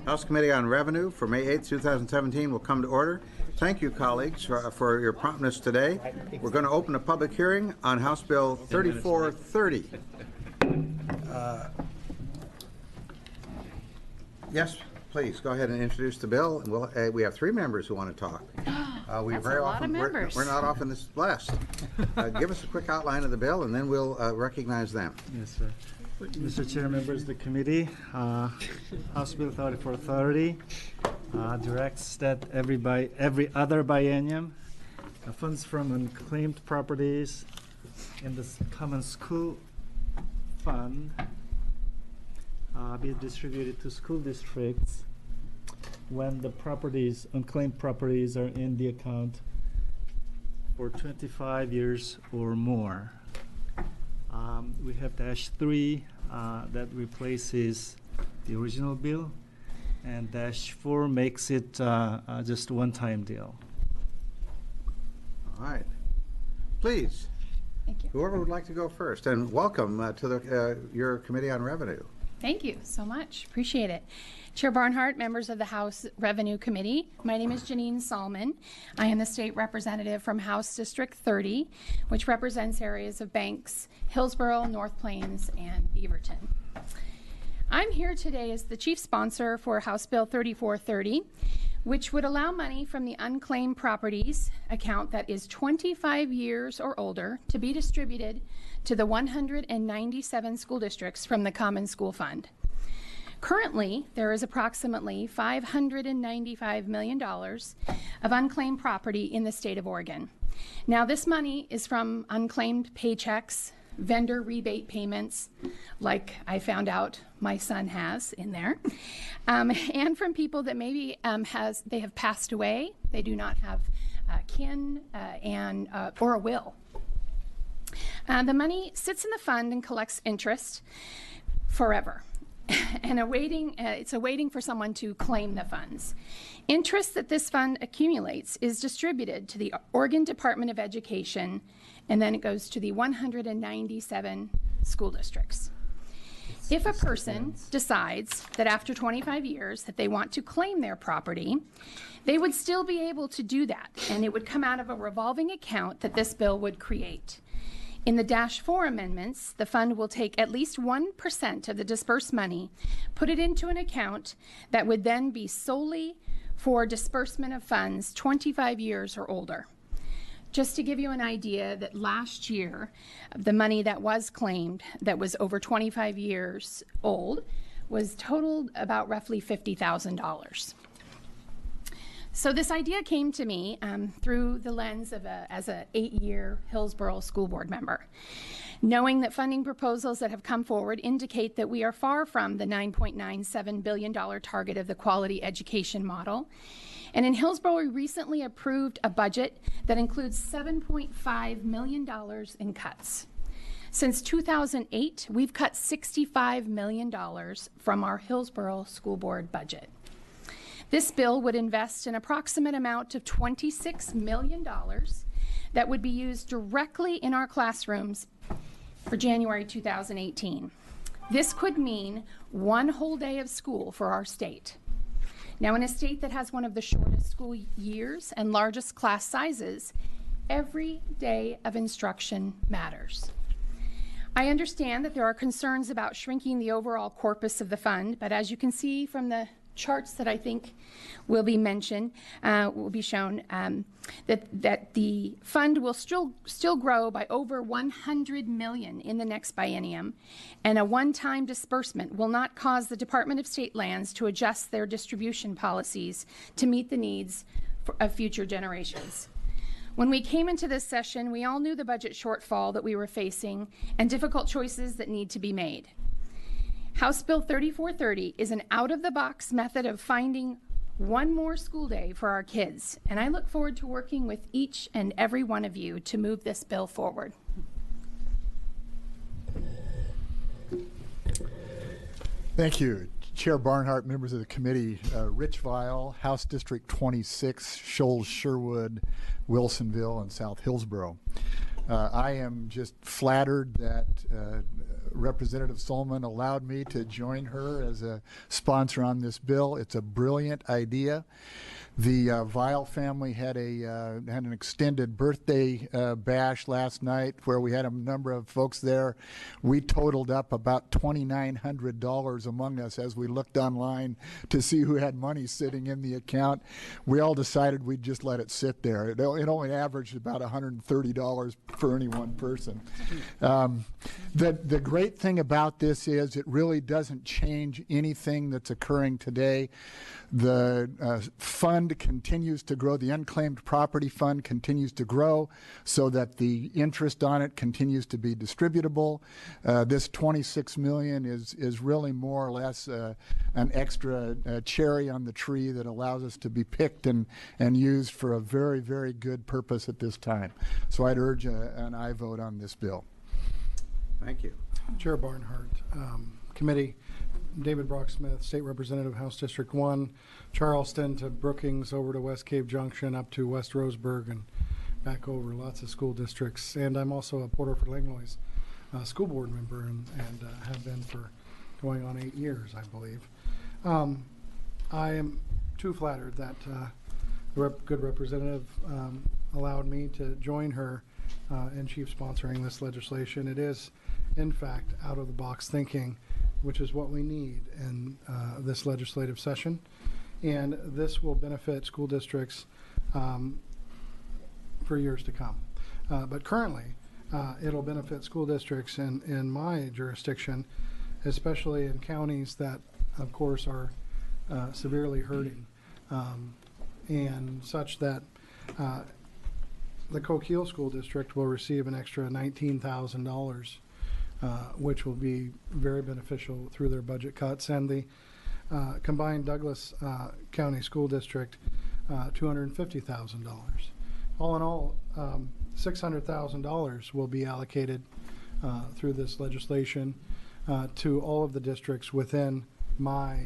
House Committee on Revenue for May 8, 2017 will come to order. Thank you, colleagues, for your promptness today. We're going to open a public hearing on House Bill 3430. Yes, please go ahead and introduce the bill. And we have three members who want to talk. That's a lot of members. We're not often this blessed. Give us a quick outline of the bill, and then we'll recognize them. Yes, sir. Mr. Chair, members of the committee, House Bill 3430 directs that every other biennium, funds from unclaimed properties in the common school fund be distributed to school districts when the unclaimed properties are in the account for 25 years or more. We have -3 that replaces the original bill, and -4 makes it just a one-time deal. All right. Please, Thank you. whoever would like to go first, and welcome to your Committee on Revenue. Thank you so much. Appreciate it. Chair Barnhart, members of the House Revenue Committee, my name is Janine Salmon. I am the state representative from House District 30, which represents areas of Banks, Hillsborough, North Plains, and Beaverton. I'm here today as the chief sponsor for House Bill 3430, which would allow money from the unclaimed properties account that is 25 years or older to be distributed to the 197 school districts from the Common School Fund. Currently, there is approximately $595 million of unclaimed property in the state of Oregon. Now, this money is from unclaimed paychecks, vendor rebate payments, like I found out my son has in there, and from people that maybe they have passed away, they do not have kin or a will. The money sits in the fund and collects interest forever. And it's awaiting for someone to claim the funds. Interest that this fund accumulates is distributed to the Oregon Department of Education, and then it goes to the 197 school districts. If a person decides that after 25 years that they want to claim their property, they would still be able to do that, and it would come out of a revolving account that this bill would create. In the -4 amendments, the fund will take at least 1% of the dispersed money, put it into an account that would then be solely for disbursement of funds 25 years or older. Just to give you an idea that last year, the money that was claimed that was over 25 years old was totaled about roughly $50,000. So this idea came to me through the lens of as an 8-year Hillsborough School Board member. Knowing that funding proposals that have come forward indicate that we are far from the $9.97 billion target of the quality education model. And in Hillsborough, we recently approved a budget that includes $7.5 million in cuts. Since 2008, we've cut $65 million from our Hillsborough School Board budget. This bill would invest an approximate amount of $26 million that would be used directly in our classrooms for January 2018. This could mean one whole day of school for our state. Now, in a state that has one of the shortest school years and largest class sizes, every day of instruction matters. I understand that there are concerns about shrinking the overall corpus of the fund, but as you can see from the charts that I think will be mentioned, will be shown, that the fund will still grow by over $100 million in the next biennium, and a one-time disbursement will not cause the Department of State Lands to adjust their distribution policies to meet the needs of future generations. When we came into this session, we all knew the budget shortfall that we were facing and difficult choices that need to be made. House Bill 3430 is an out-of-the-box method of finding one more school day for our kids, and I look forward to working with each and every one of you to move this bill forward. Thank you. Chair Barnhart, members of the committee, Rich Vial, House District 26, Shoals, Sherwood, Wilsonville, and South Hillsborough. I am just flattered that Representative Solman allowed me to join her as a sponsor on this bill. It's a brilliant idea. The Vile family had an extended birthday bash last night where we had a number of folks there. We totaled up about $2,900 among us as we looked online to see who had money sitting in the account. We all decided we'd just let it sit there. It only averaged about $130 for any one person. The great thing about this is it really doesn't change anything that's occurring today. The fund continues to grow. The unclaimed property fund continues to grow so that the interest on it continues to be distributable. This $26 million is really more or less an extra cherry on the tree that allows us to be picked and used for a very, very good purpose at this time. So I'd urge an aye vote on this bill. Thank you. Chair Barnhart, committee, David Brocksmith, State Representative, House District 1, Charleston to Brookings, over to West Cave Junction, up to West Roseburg, and back over. Lots of school districts. And I'm also a Port Orford Langlois school board member and have been for going on 8 years, I believe. I am too flattered that the good representative allowed me to join her in chief sponsoring this legislation. It is, in fact, out-of-the-box thinking, which is what we need in this legislative session. And this will benefit school districts for years to come. But currently, it'll benefit school districts in my jurisdiction, especially in counties that, of course, are severely hurting, and such that the Coquille School District will receive an extra $19,000, which will be very beneficial through their budget cuts, and the combined Douglas County School District, $250,000. All in all, $600,000 will be allocated through this legislation to all of the districts within my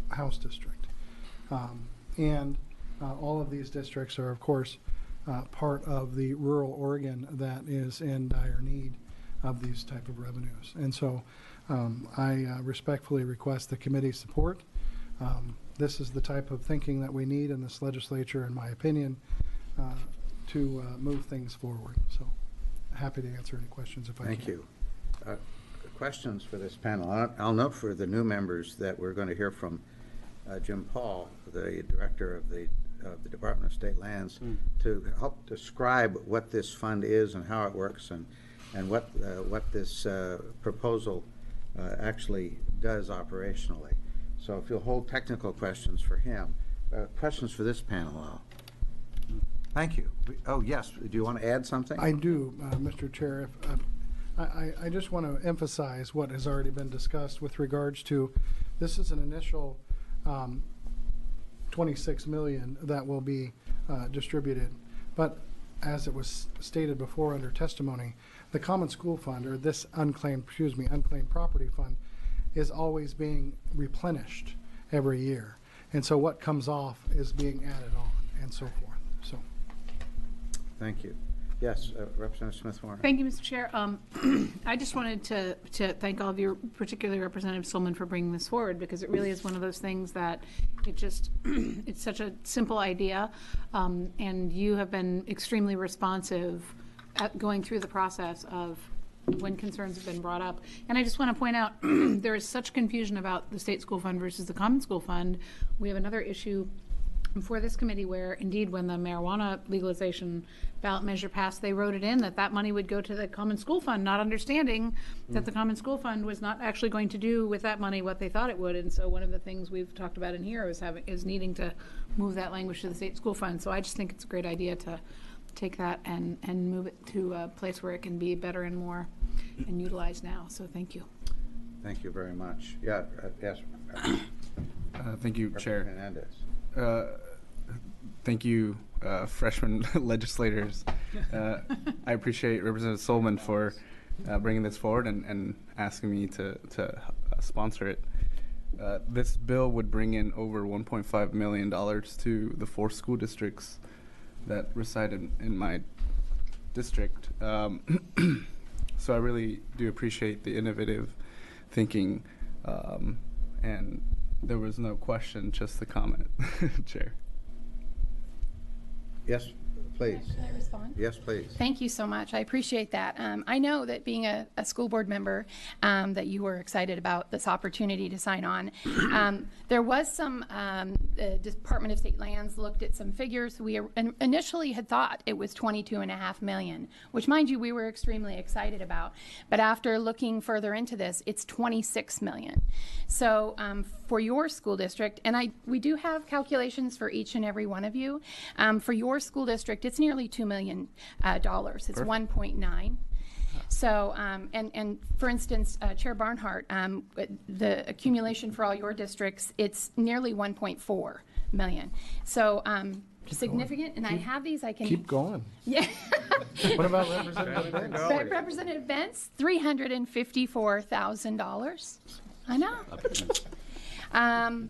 House district. And all of these districts are, of course, part of the rural Oregon that is in dire need of these type of revenues. And so I respectfully request the committee's support. This is the type of thinking that we need in this legislature, in my opinion, to move things forward. So happy to answer any questions if I can. Thank you. Questions for this panel? I'll note for the new members that we're going to hear from Jim Paul, the director of the Department of State Lands, to help describe what this fund is and how it works, and what this proposal actually does operationally. So if you'll hold technical questions for him, questions for this panel. Thank you. Oh, yes. Do you want to add something? I do, Mr. Chair. I just want to emphasize what has already been discussed with regards to, this is an initial $26 million that will be distributed. But as it was stated before under testimony, the Common School Fund, or this unclaimed property fund, is always being replenished every year. And so what comes off is being added on, and so forth. So, thank you. Yes, Representative Smith-Warren. Thank you, Mr. Chair. I just wanted to thank all of you, particularly Representative Solman, for bringing this forward, because it really is one of those things that it's such a simple idea, and you have been extremely responsive at going through the process of when concerns have been brought up. And I just want to point out, there is such confusion about the State School Fund versus the Common School Fund. We have another issue for this committee where, indeed, when the marijuana legalization ballot measure passed, they wrote it in that money would go to the Common School Fund, not understanding that the Common School Fund was not actually going to do with that money what they thought it would. And so one of the things we've talked about in here is needing to move that language to the State School Fund. So I just think it's a great idea to take that and move it to a place where it can be better and more and utilized now. So thank you. Thank you very much. Yeah, yes. Thank you, Chair. Hernandez. Thank you, freshman legislators. I appreciate Representative Solman for bringing this forward and asking me to sponsor it. This bill would bring in over $1.5 million to the 4 school districts that reside in my district. So I really do appreciate the innovative thinking, and there was no question, just the comment, Chair. Yes, please. Can I respond? Yes, please. Thank you so much. I appreciate that. I know that being a school board member, that you were excited about this opportunity to sign on. There was some, the Department of State Lands looked at some figures. We initially had thought it was 22.5 million, which, mind you, we were extremely excited about. But after looking further into this, it's 26 million. So for your school district, and we do have calculations for each and every one of you. For your school district, it's nearly $2 million. It's 1.9. So, and for instance, Chair Barnhart, the accumulation for all your districts, it's nearly 1.4 million. So, significant, and I have these, I can. Keep going. Yeah. What about Representative Benz? But Representative Bentz, $354,000. I know.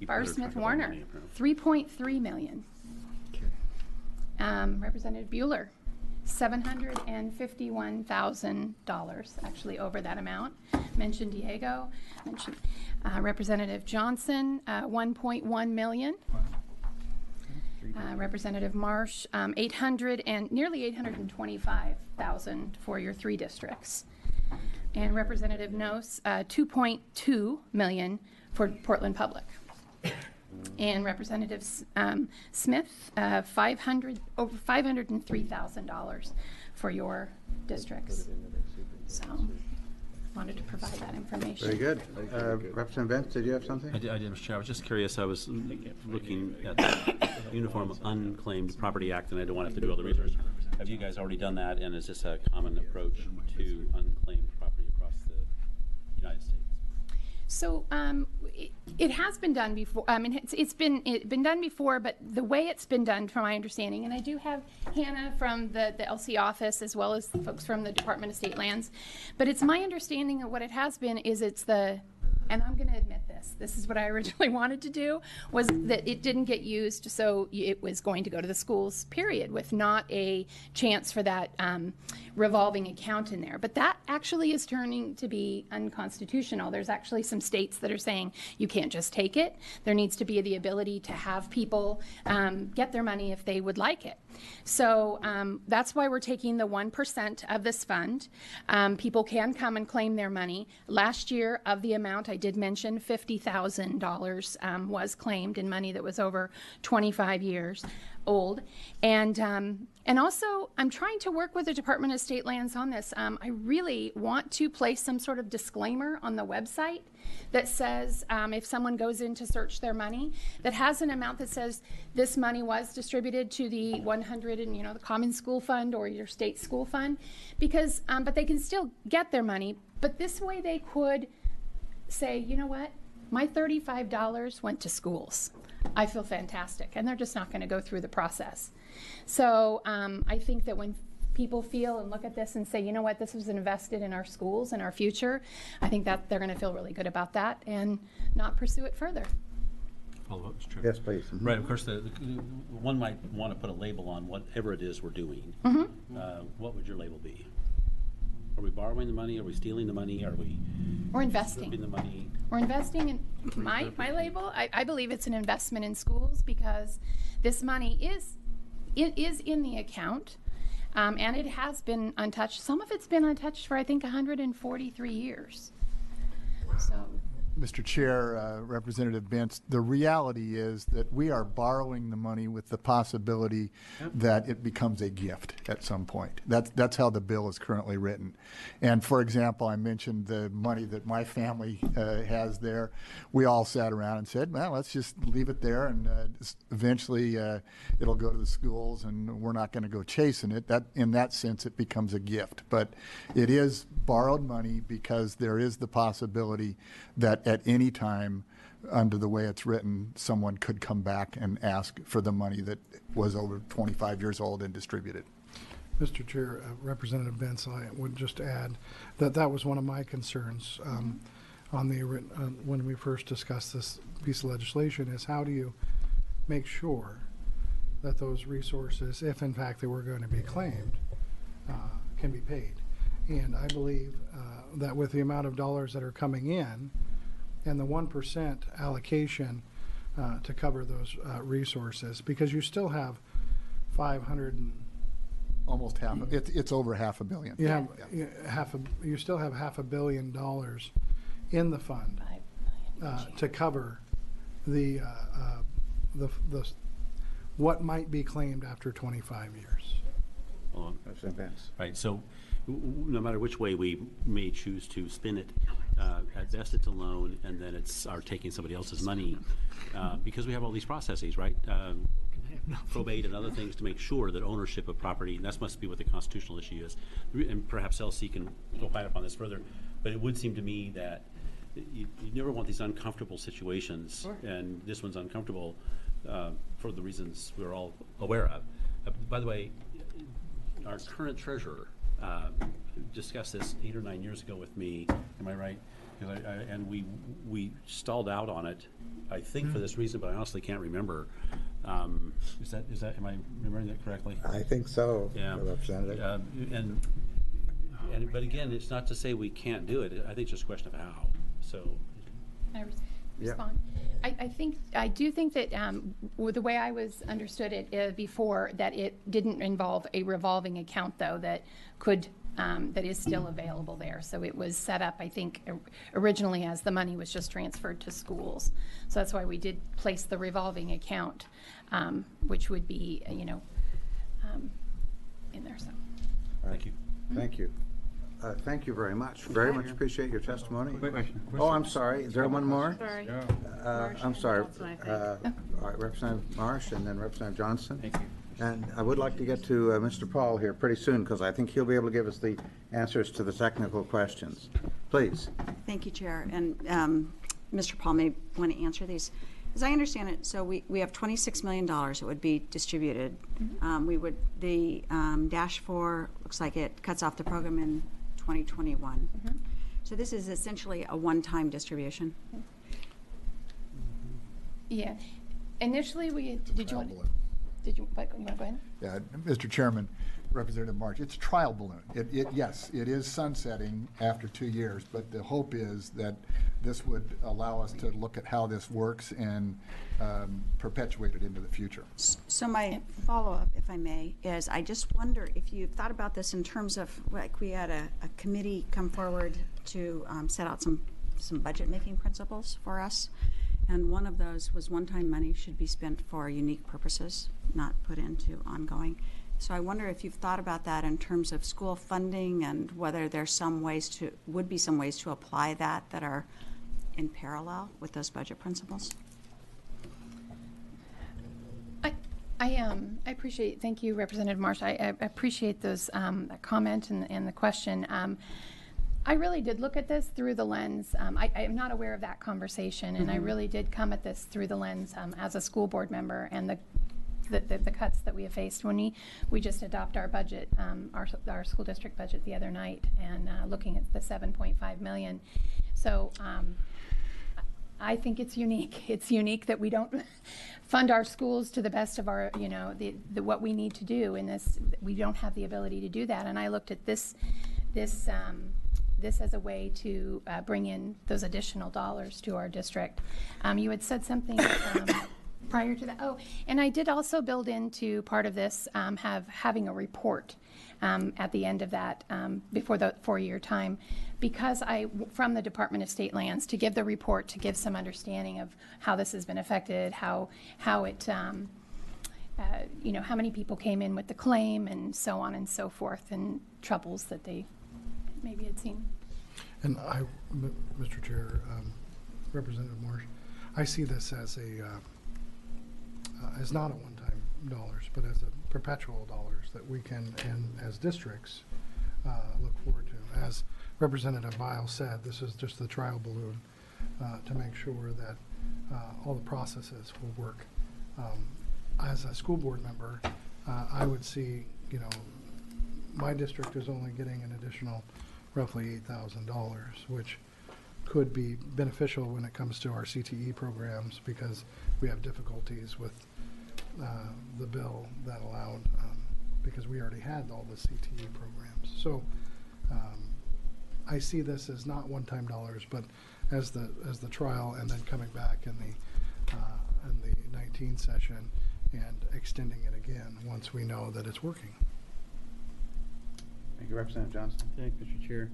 Bar Smith Warner, 3.3 million. Representative Bueller, $751,000, actually over that amount. Mentioned Diego, mentioned Representative Johnson, 1.1 million. Representative Marsh, nearly 825,000 for your 3 districts. And Representative Nose, 2.2 million for Portland Public. And Representative Smith, over $503,000 for your districts. So, wanted to provide that information. Very good. Representative Bentz, did you have something? I did, Mr. Chair. I was just curious. I was looking at the Uniform Unclaimed Property Act, and I don't want to have to do all the research. Have you guys already done that, and is this a common approach to unclaimed property across the United States? So it has been done before. I mean, it's been done before, but the way it's been done, from my understanding, and I do have Hannah from the LC office as well as the folks from the Department of State Lands, but it's my understanding that what it has been is it's the, and I'm going to admit this is what I originally wanted to do, was that it didn't get used, so it was going to go to the schools, period, with not a chance for that revolving account in there. But that actually is turning to be unconstitutional. There's actually some states that are saying you can't just take it. There needs to be the ability to have people get their money if they would like it. So that's why we're taking the 1% of this fund. People can come and claim their money. Last year, of the amount I did mention, $50,000 was claimed in money that was over 25 years old. And also, I'm trying to work with the Department of State Lands on this. I really want to place some sort of disclaimer on the website that says, if someone goes in to search their money, that has an amount that says this money was distributed to the 100 and, the Common School Fund or your state school fund, because, but they can still get their money. But this way they could say, you know what, my $35 went to schools. I feel fantastic. And they're just not going to go through the process. So I think that when people feel and look at this and say, you know what, this was invested in our schools and our future, I think that they're going to feel really good about that and not pursue it further. Follow up, Mr. Chair. Yes, please. Right, of course, one might want to put a label on whatever it is we're doing. What would your label be? Are we borrowing the money? Are we stealing the money? Are we We're investing. stripping the money? We're investing in my label. I believe it's an investment in schools because this money is in the account, and it has been untouched. Some of it's been untouched for, I think, 143 years. So. Mr. Chair, Representative Bentz, the reality is that we are borrowing the money with the possibility that it becomes a gift at some point. That's how the bill is currently written. And for example, I mentioned the money that my family has there. We all sat around and said, well, let's just leave it there, and eventually it'll go to the schools, and we're not going to go chasing it. That, in that sense, it becomes a gift. But it is borrowed money because there is the possibility that at any time, under the way it's written, someone could come back and ask for the money that was over 25 years old and distributed. Mr. Chair, Representative Bentz, I would just add that that was one of my concerns on the when we first discussed this piece of legislation, is how do you make sure that those resources, if in fact they were going to be claimed, can be paid. And I believe that with the amount of dollars that are coming in and the 1% allocation to cover those resources, because you still have 500 and Almost half, it's over $500 million. you have you still have $500 million in the fund to cover the what might be claimed after 25 years. Well, Representative Vance. right, so no matter which way we may choose to spin it, at best it's a loan, and then it's our taking somebody else's money, because we have all these processes, right? Probate and other things to make sure that ownership of property, and that must be what the constitutional issue is. And perhaps LC can go fight up on this further, but it would seem to me that you never want these uncomfortable situations, and this one's uncomfortable for the reasons we're all aware of. By the way, our current treasurer discussed this 8 or 9 years ago with me. Am I right? And we stalled out on it, I think, for this reason, but I honestly can't remember. Is that? Am I remembering that correctly? I think so, Yeah. Representative. But again, it's not to say we can't do it. I think it's just a question of how. So. Can I Yeah. respond? I do think that with the way I was understood it before, that it didn't involve a revolving account, though, that could that is still available there. So it was set up, I think, originally as the money was just transferred to schools. So that's why we did place the revolving account, which would be, in there. So. Thank you. Thank you. Thank you very much. Very much appreciate your testimony. Oh, I'm sorry. Is there one more? Sorry. I'm sorry. Johnson, I think. All right, Representative Marsh and then Representative Johnson. Thank you. And I would like to get to Mr. Paul here pretty soon because I think he'll be able to give us the answers to the technical questions. Please. Thank you, Chair. And Mr. Paul may want to answer these. As I understand it, so we have $26 million that would be distributed. The Dash 4 looks like it cuts off the program in 2021. So this is essentially a one-time distribution. Yeah. Initially, did you want to go ahead? Yeah, Mr. Chairman, Representative March, it's a trial balloon. Yes, it is sunsetting after 2 years, but the hope is that this would allow us to look at how this works and perpetuate it into the future. So my follow-up, if I may, is I just wonder if you've thought about this in terms of, like, we had a committee come forward to set out some budget-making principles for us. And one of those was one-time money should be spent for unique purposes, not put into ongoing. So I wonder if you've thought about that in terms of school funding and whether there's would be some ways to apply that are in parallel with those budget principles. I appreciate, thank you, Representative Marsh. I appreciate those comment and the question. I really did look at this through the lens. I am not aware of that conversation, and I really did come at this through the lens as a school board member and the cuts that we have faced when we just adopt our budget, our school district budget the other night, and looking at the $7.5 million. So I think it's unique. It's unique that we don't fund our schools to the best of our, what we need to do in this. We don't have the ability to do that, and I looked at this as a way to bring in those additional dollars to our district. You had said something prior to that. Oh, and I did also build into part of this having a report at the end of that before the 4-year time, because from the Department of State Lands, to give the report, to give some understanding of how this has been affected, how it how many people came in with the claim and so on and so forth, and troubles that they maybe had seen. And Mr. Chair, Representative Marsh, I see this as as not a one-time dollars, but as a perpetual dollars that we can, and as districts, look forward to. As Representative Vial said, this is just the trial balloon to make sure that all the processes will work. As a school board member, I would see, my district is only getting an additional roughly $8,000, which could be beneficial when it comes to our CTE programs, because we have difficulties with the bill that allowed because we already had all the CTE programs. So I see this as not one-time dollars, but as the trial, and then coming back in the 19 session and extending it again once we know that it's working. Thank you, Representative Johnson. Thank you, Mr. Chair.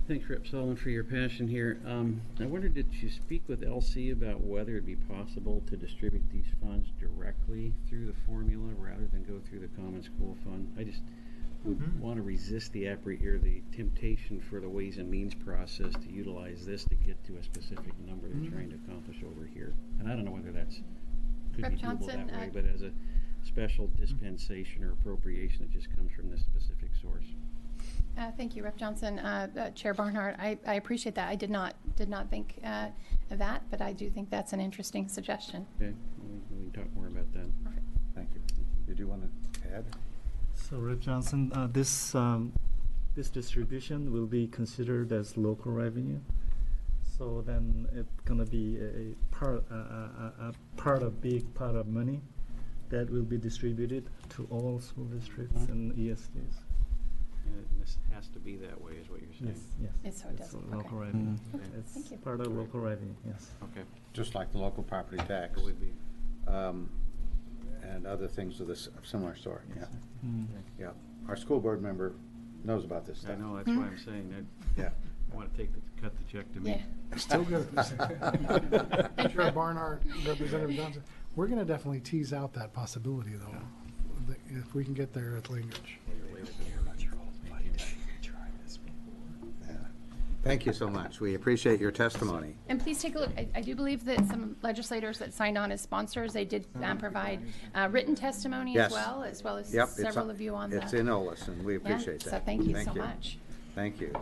Thanks, Rep. Sullivan, for your passion here. I wondered, did you speak with LC about whether it'd be possible to distribute these funds directly through the formula rather than go through the Common School Fund? I just would want to resist the temptation for the Ways and Means process to utilize this to get to a specific number they're trying to accomplish over here. And I don't know whether that's could Rep. be doable Johnson, that way, but as a special dispensation or appropriation that just comes from this specific source. Thank you, Rep. Johnson. Chair Barnhart, I appreciate that. I did not think of that, but I do think that's an interesting suggestion. Okay, we can talk more about that. Perfect. Thank you. Did you want to add? So, Rep. Johnson, this distribution will be considered as local revenue. So then it's gonna be a big part of money that will be distributed to all school districts and ESDs. And this has to be that way, is what you're saying? Yes. So it It's doesn't, local okay. revenue. Okay, It's thank you. part of local revenue, yes. Okay. Just like the local property tax, It would be. and other things of this of similar sort, yeah. Mm. Yeah. Our school board member knows about this stuff. I know, that's why I'm saying that. Yeah. I want to cut the check to me. Yeah. Still good. Chair Barnhart, Representative Johnson, we're going to definitely tease out that possibility, though. If we can get there at Langridge. Yeah. Thank you so much. We appreciate your testimony. And please take a look. I do believe that some legislators that signed on as sponsors, they did provide written testimony Yes. as well as Yep, it's several of you on the. It's in Olus, and we Yeah, appreciate that. So thank you so much. Thank you.